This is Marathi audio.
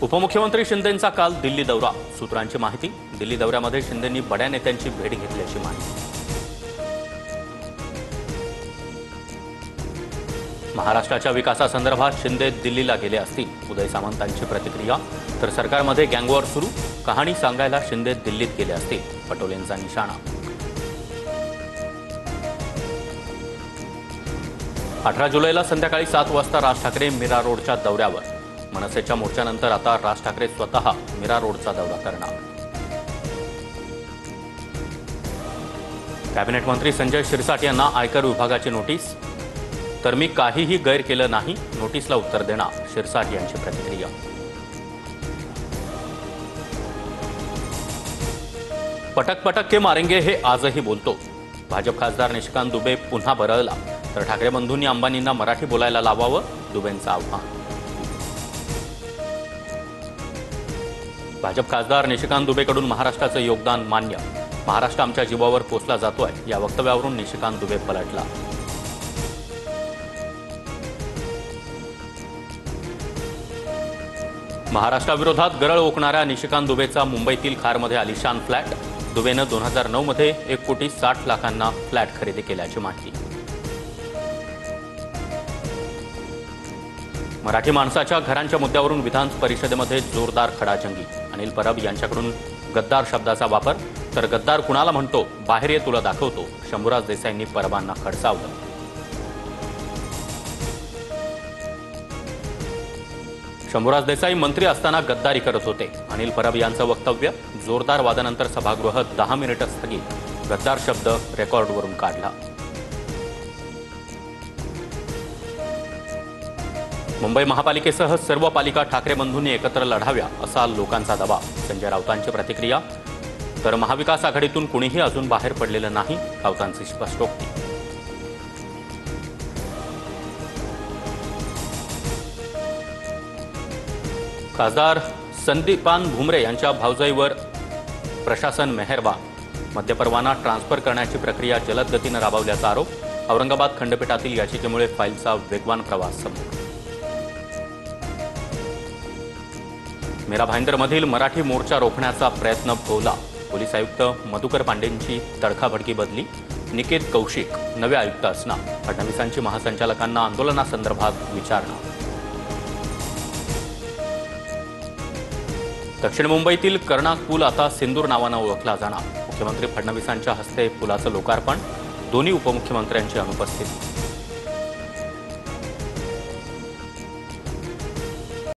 उपमुख्यमंत्री शिंदेंचा काल दिल्ली दौरा। सूत्रांची माहिती, दिल्ली दौऱ्यामध्ये शिंदेंनी बड्या नेत्यांची भेट घेतल्याची माहिती। महाराष्ट्राच्या विकासासंदर्भात शिंदे दिल्लीला गेले असतील, उदय सामंतांची प्रतिक्रिया। तर सरकारमध्ये गँगवॉर सुरू, कहाणी सांगायला शिंदे दिल्लीत गेले असतील, पटोलेंचा निशाणा। 18 जुलैला संध्याकाळी 7 वाजता राज ठाकरे मीरा रोडच्या दौऱ्यावर। मनसेच्या मोर्चानंतर आता राज ठाकरे स्वतः मीरा रोडचा दौरा करणार। कॅबिनेट मंत्री संजय शिरसाट यांना आयकर विभागाची नोटीस। तर मी काहीही गैर केलं नाही, नोटीसला उत्तर देणार, शिरसाट यांची प्रतिक्रिया। पटक पटक के मारेंगे हे आजही बोलतो। भाजप खासदार निशिकांत दुबे पुन्हा बरळला। तर ठाकरे बंधूंनी अंबानींना मराठी बोलायला लावावं, दुबेंचं आव्हान। भाजप खासदार निशिकांत दुबेकडून महाराष्ट्राचं योगदान मान्य। महाराष्ट्र आमच्या जीवावर पोचला जातोय, या वक्तव्यावरून निशिकांत दुबे पलटला। महाराष्ट्राविरोधात गरळ ओकणाऱ्या निशिकांत दुबेचा मुंबईतील खारमध्ये आलिशान फ्लॅट। दुबेनं 2009 मध्ये 1,60,00,000 फ्लॅट खरेदी केल्याची माहिती। मराठी माणसाच्या घरांच्या मुद्द्यावरून विधान परिषदेमध्ये जोरदार खडाजंगी। अनिल परब यांच्याकडून गद्दार शब्दाचा वापर। तर गद्दार कुणाला म्हणतो, बाहेर ये तुला दाखवतो, शंभूराज देसाईंनी परबांना खडसावलं। शंभूराज देसाई मंत्री असताना गद्दारी करत होते, अनिल परब यांचं वक्तव्य। जोरदार वादानंतर सभागृह 10 मिनिटं स्थगित। गद्दार शब्द रेकॉर्डवरून काढला। मुंबई महापालिकेसह सर्व पालिका ठाकरे बंधूंनी एकत्र लढाव्या, असा लोकांचा दबाव। संजय राऊतांची प्रतिक्रिया। तर महाविकास आघाडीतून कुणीही अजून बाहेर पडलेलं नाही, राऊतांची स्पष्टोक्ती। खासदार संदीपान भुमरे यांच्या भावजाईवर प्रशासन मेहरबान। मद्यपरवाना ट्रान्सफर करण्याची प्रक्रिया जलद गतीनं राबवल्याचा आरोप। औरंगाबाद खंडपीठातील याचिकेमुळे फाईलचा वेगवान प्रवास समोर। मीरा भाईंदरमधील मराठी मोर्चा रोखण्याचा प्रयत्न भोवला। पोलीस आयुक्त मधुकर पांडेंची तडकाफडकी बदली। निकेत कौशिक नवे आयुक्त असणार। फडणवीसांची महासंचालकांना आंदोलनासंदर्भात विचारणा। दक्षिण मुंबईतील कर्णाक पूल आता सिंदूर नावानं ओळखला जाणार। मुख्यमंत्री फडणवीसांच्या हस्ते पुलाचं लोकार्पण। दोन्ही उपमुख्यमंत्र्यांची अनुपस्थिती।